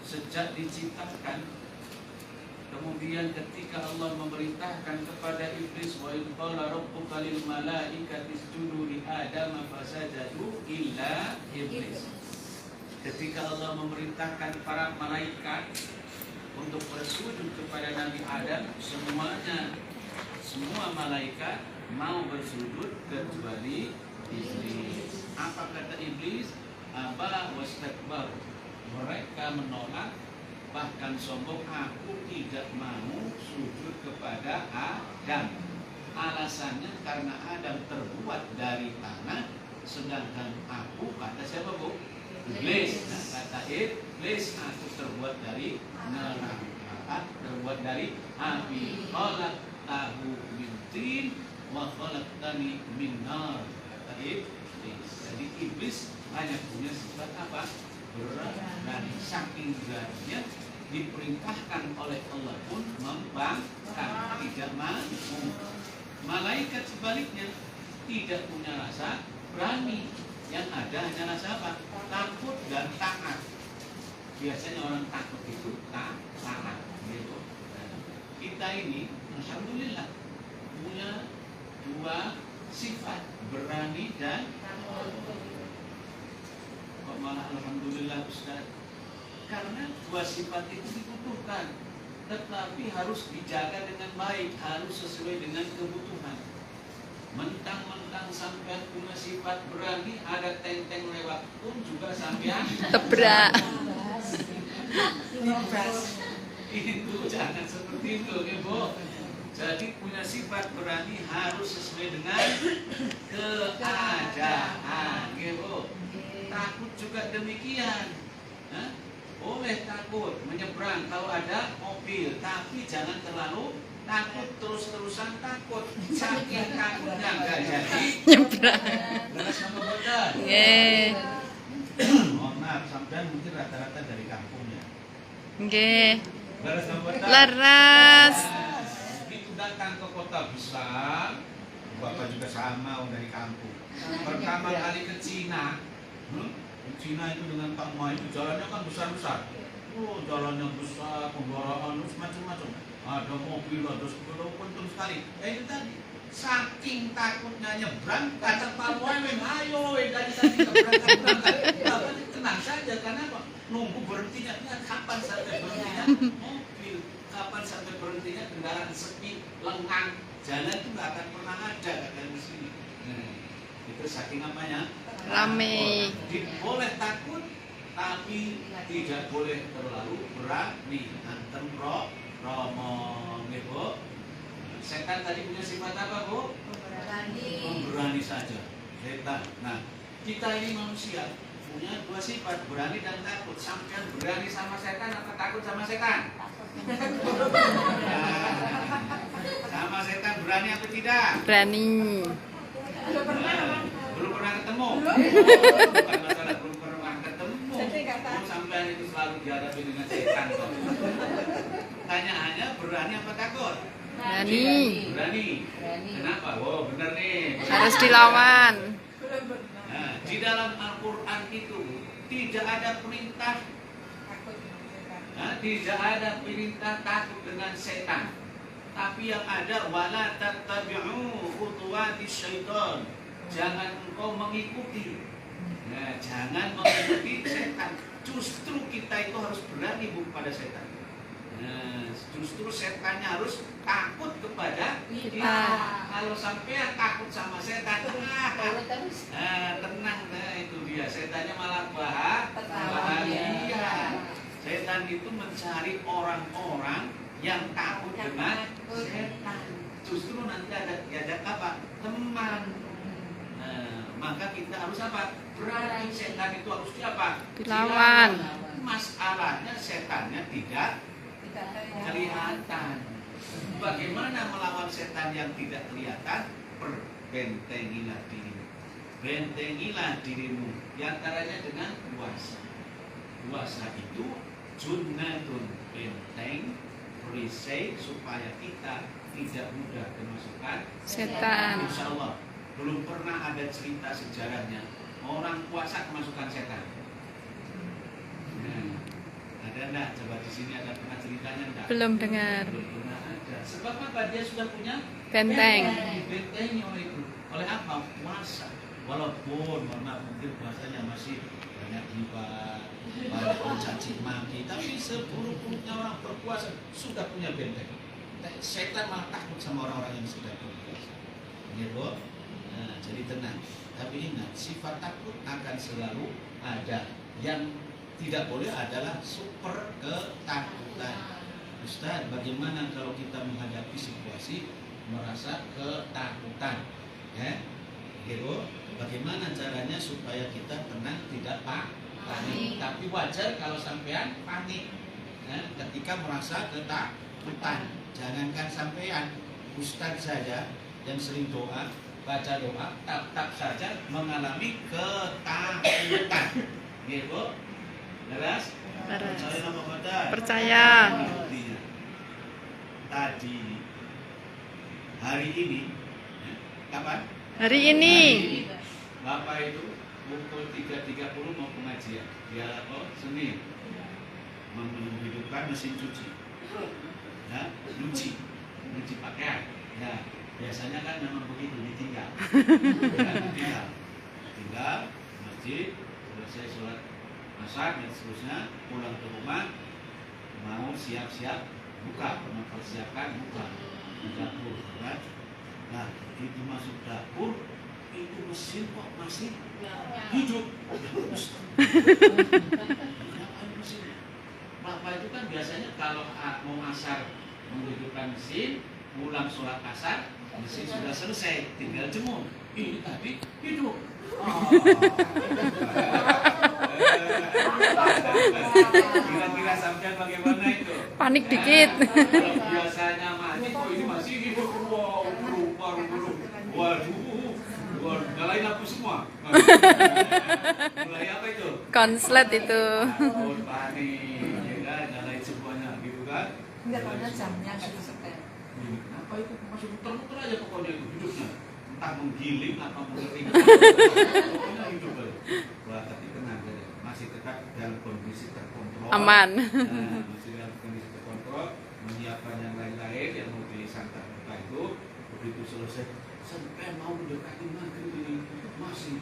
sejak diciptakan. Kemudian ketika Allah memerintahkan kepada iblis, wa idh qala rabbuka lil malaikati isjudu li Adam fasajadu illa iblis. Ketika Allah memerintahkan para malaikat untuk bersujud kepada Nabi Adam, semua malaikat mau bersujud kecuali iblis. Apa kata iblis? Aba wastakbar. Mereka menolak, bahkan sombong. Aku tidak mau sujud kepada Adam. Alasannya karena Adam terbuat dari tanah, sedangkan aku, kata siapa bu? Iblis. Nah, kata iblis, aku terbuat dari neraka, terbuat dari api. Khalaqtahu min tin wa khalaqtani min nar. Kata iblis. Jadi iblis hanya punya sifat apa? Berani. Saking beraninya diperintahkan oleh Allah pun membangkang, tidak mampu. Malaikat sebaliknya tidak punya rasa berani. Yang ada hanya rasa apa? Takut dan taat. Biasanya orang takut itu taat. Gitu. Kita ini, alhamdulillah, punya dua sifat, berani dan takut. Kok malah alhamdulillah Ustaz? Karena dua sifat itu dibutuhkan, tetapi harus dijaga dengan baik, harus sesuai dengan kebutuhan. Mentang-mentang sampean punya sifat berani, ada tenteng lewat pun juga sampean tebrak. Itu jangan seperti itu, Ibu. Jadi punya sifat berani harus sesuai dengan keadaan, Ibu. Takut juga demikian. Boleh takut menyeberang kalau ada mobil, tapi jangan terlalu takut, terus-terusan takut. Saking takutnya enggak jadi Nyebrang. beras sama bodan. Mohon maaf, sampean mungkin rata-rata dari kampungnya. Nggih. Beras sama bodan. Laras. Begitu datang ke kota besar, Bapak juga sama dari kampung. Pertama kali ke Cina, Cina itu dengan Pak Ma itu jalannya kan besar-besar. Oh, jalannya besar, pembaraan macam-macam. Ada mobil, ada sepeda, penting sekali. Itu tadi, saking takutnya nyebrang, kata Pak Ma, ayo, dari tadi nyebrang. Bapak tenang saja, karena apa? Nunggu berhentinya, kapan sampai berhentinya mobil, kapan sampai berhentinya kendaraan sepi, lengang, jalan itu nggak akan pernah ada di sini. Itu saking apanya? Rame. Boleh takut, tapi tidak boleh terlalu berani. Antem romo, Bu. Setan tadi punya sifat apa, Bu? Berani saja. Setan. Nah, kita ini manusia punya dua sifat, berani dan takut. Sampean berani sama setan atau takut sama setan? Sama setan berani atau tidak? Berani. Belum pernah ketemu. Bukan masalah belum pernah ketemu. Sampean itu selalu dihadapi dengan setan. Tanyaannya berani apa takut? Berani. Berani. Kenapa? Wow, benar nih. Harus dilawan. Nah, di dalam Al-Quran itu tidak ada perintah. Tidak ada perintah takut dengan setan. Tapi yang ada wala tattabi'u khutuwatis syaitan. Jangan engkau mengikuti. Nah, jangan mengikuti setan. Justru kita itu harus berani pada setan. Nah, justru setannya harus takut kepada kita. Kalau sampai takut sama setan, tenang, itu dia. Setannya malah bahagia. Setan itu mencari orang-orang yang takut dengan setan. Justru nanti ada apa? Teman. Maka kita harus apa? Berani. Setan itu harus apa? Dilawan. Masalahnya setannya tidak kelihatan. Bagaimana melawan setan yang tidak kelihatan? Perbentengilah dirimu. Bentengilah dirimu. Di antaranya dengan puasa. Puasa itu junnatun, benteng, perisai supaya kita tidak mudah kemasukan Setan. Insya Allah belum pernah ada cerita sejarahnya orang puasa kemasukan setan. Ada enggak? Coba di sini ada pernah ceritanya enggak? Belum dengar. Belum pernah ada. Sebab apa? Dia sudah punya Benteng. Bentengnya oleh itu. Oleh apa? Puasa. Walaupun mohon maaf mungkin puasanya masih banyak gibah, banyak mencaci maki, tapi seburuk-buruknya orang berpuasa sudah punya benteng. Setan malah takut sama orang-orang yang sudah berpuasa. Gitu. Nah, jadi tenang. Tapi ingat, sifat takut akan selalu ada. Yang tidak boleh adalah super ketakutan. Ustaz, bagaimana kalau kita menghadapi situasi merasa ketakutan? Ya, gitu. Bagaimana caranya supaya kita tenang, tidak panik? Tapi wajar kalau sampean panik, ya, ketika merasa ketakutan. Jangankan sampean, Ustaz saja yang sering doa, baca doa, tak saja mengalami ketakutan. Gitu. Jelas? Percaya nama badan? Percaya. Buktinya. Tadi hari ini ya, kapan? Hari ini. Bapak itu pukul 3.30 mau pengajian. Dia Senin menghidupkan mesin cuci. Ya, nyuci pakaian. Ya, biasanya kan memang begitu ditinggal. Ya, tinggal masjid, selesai sholat masak dan seterusnya, pulang ke rumah mau siap-siap buka, mempersiapkan buka di dapur, kan? Nah, begitu masuk dapur, itu mesin kok masih hidup. Kenapa mesin? Bapak itu kan biasanya kalau mau asar menghidupkan mesin, pulang sholat asar, mesin sudah selesai, tinggal jemur. Ini tadi hidup. Kira-kira sampean bagaimana itu? Panik dikit. Kalau biasanya mati, kok ini masih hidup. Wow, waduh, nyalain aku semua. Mulai apa itu? Konslet itu. Oh, panik, ya kan? Nyalain semuanya, gitu kan? Enggak tahunya jamnya sudah setel. Apa itu masuk muter-muter aja pokoknya itu hidupnya. Entah menggiling apa mengering. Pokoknya hidup aja. Wah, tapi tenang ya. Masih tetap dalam kondisi terkontrol. Aman. Nah, masih dalam kondisi terkontrol, menyiapkan yang lain-lain yang mau disantap buka itu. Begitu selesai, sampai mau mendekati maghrib ini masih.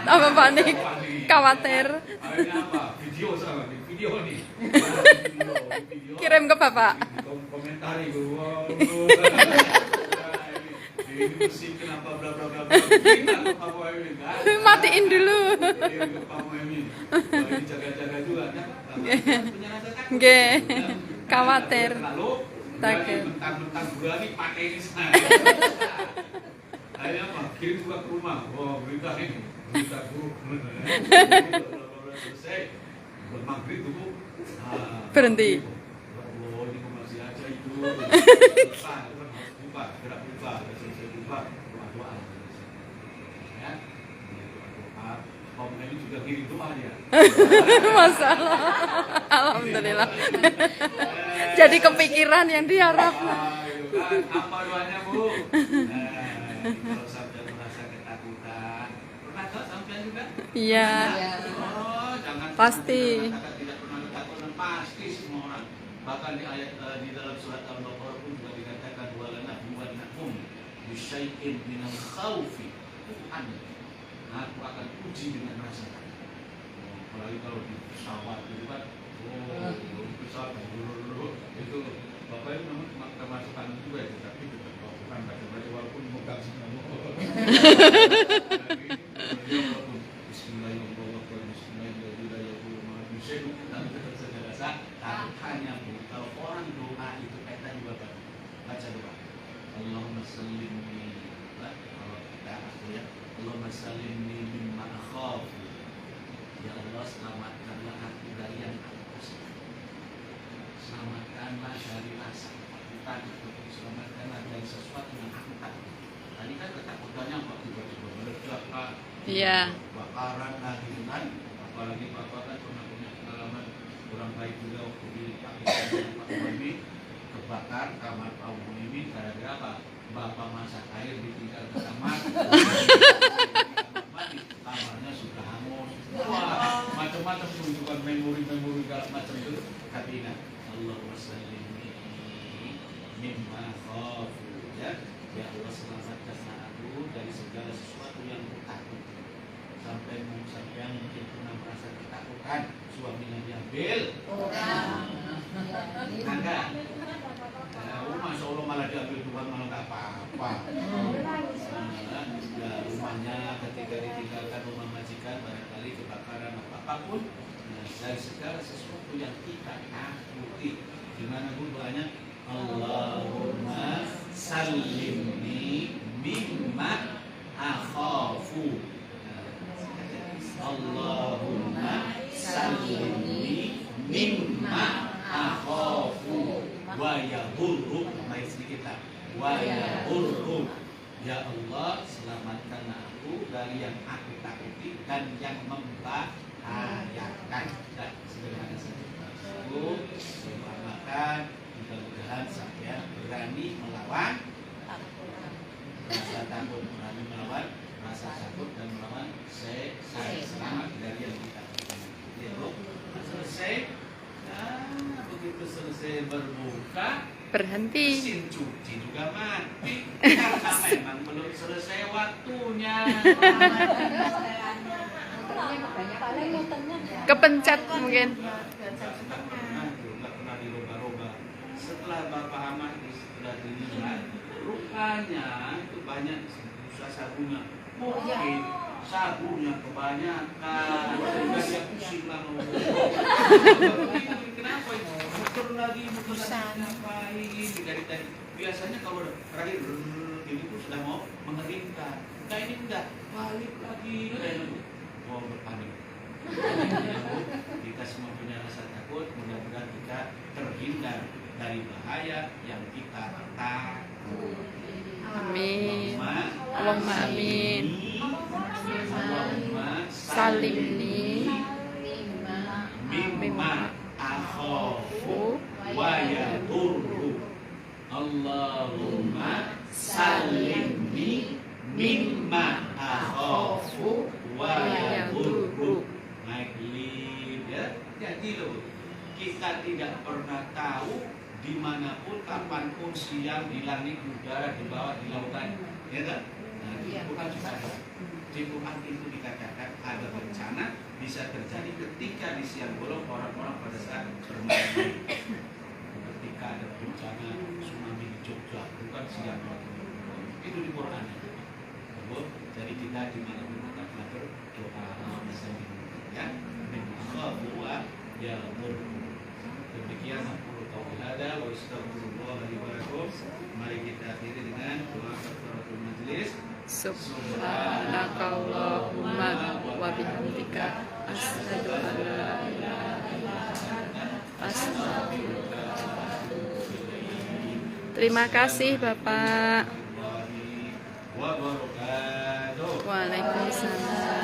Tambah panik. Khawatir. Akhirnya apa? Video sama nih, video nih. Video. Kirim ke Bapak. Komentari gue. Wow. Ini mesin kenapa bla bla bla bla. Ini apa ini kan? Matiin dulu. Ini apa ini? Ini jaga-jaga juga kan? Punya rasa takut. Nggih. Khawatir. Lalu Takut. mentang-mentang berani pakai ini saya. Akhirnya apa? Kirim juga ke rumah. Wah, berita ini. Berita buruk. Selesai. Buat maghrib dulu. Berhenti. Oh, ini masih aja itu. Buka, gerak buka, selesai buka, doa-doa. Ya, doa. Om ini juga kirim doa dia. Masalah. Alhamdulillah. Jadi kepikiran yang diharap. Apa doanya, Bu? Kalau sampai merasa ketakutan, pernah tak sampai juga? Iya. Oh, jangan Pasti. katakan tidak pernah ketakutan, pasti semua orang. Bahkan di ayat di dalam surat Al-Baqarah pun juga dikatakan walana huwanakum bisyai'in minal khaufi. Tuhan, aku akan uji dengan rasa takut. Apalagi kalau di pesawat gitu kan, di pesawat itu Bapak itu memang kemasukan juga itu, tapi tetap bukan baca-baca walaupun bukan semua. Bismillahirrahmanirrahim. Hanya kalau orang doa itu kita juga baca doa. Allahumma sallimni, kalau kita aku ya, Allahumma sallimni mimma akhaf. Ya Allah, selamatkanlah aku dari yang aku takut. Selamatkanlah dari rasa ketakutan, selamatkanlah dari sesuatu yang aku takut. Tadi kan ketakutannya apa? Tiba-tiba meledak kan? Iya. Bakaran lagi kan? Apalagi Bapak kan pernah punya pengalaman kurang baik juga waktu di Pakistan. Pak Muhammad kebakar kamar Pak Muhammad gara-gara apa? Bapak masak air ditinggal ke kamar. Kamarnya sudah hangus. Wah, macam-macam macam itu kan memori segala macam itu. Tapi ingat, Allahumma sallimni mimma khafu, ya. Ya Allah, selamatkan aku dari segala sesuatu yang kutakuti. Sampai yang mungkin pernah merasa ketakutan, suaminya diambil. Enggak. Masya Allah malah diambil Tuhan, malah nggak apa-apa. Ya, rumahnya ketika ditinggalkan rumah majikan barangkali kebakaran apapun. Nah, dari segala sesuatu yang kita takuti. Gimana Bu doanya? Allahumma sallimni mimma akhafu. Allahumma sallimni mimma akhafu wa yadurru. Baik sedikit lah. Wa yadurru. Ya Allah, selamatkan aku dari yang aku takuti dan yang membahayakan. Dan sederhana saja. Aku doakan mudah-mudahan saya berani melawan rasa takut, berani melawan rasa takut dan melawan saya selamat dari yang kita takuti. Ya Bu, selesai. Nah, begitu selesai berbuka, Berhenti. mesin cuci juga mati karena memang belum selesai waktunya. Kepencet mungkin. Nggak pernah diroba-roba. Setelah Bapak amati, setelah dilihat, rupanya itu banyak busa sabunnya. Mungkin sabunnya kebanyakan, sehingga dia pusing lah mau. Kenapa itu? Muter lagi, ngapain? Dari tadi biasanya kalau terakhir ini tuh sudah mau mengeringkan. Nah ini enggak, balik lagi. Mau berpanik. Kita semua punya rasa takut, mudah-mudahan kita terhindar dari bahaya yang kita takut. Amin. Allahumma amin. Allahumma Salimni mimma akhafu wa yadurru. Allahumma salimni mimma akhafu wa yadurru. Naik lift ya. Jadi loh, kita tidak pernah tahu dimanapun, kapanpun, siang, di langit, udara, di bawah, di lautan, ya kan? Nah, itu bukan cuma di Quran itu dikatakan ada bencana bisa terjadi ketika di siang bolong orang-orang pada saat bermain. Ketika ada bencana tsunami di Jogja, bukan siang waktu itu di Quran. Jadi kita dimanapun kita berdoa ya, menghafal ya demikian aku tahu ada wa astagfirullah li wa lakum. Mari kita akhiri dengan doa kafaratul majlis. Subhanakallahumma wa bihamdika asyhadu an la ilaha illa anta astaghfiruka wa atubu ilaik. Terima kasih Bapak. Wabarakatuh. Waalaikumsalam.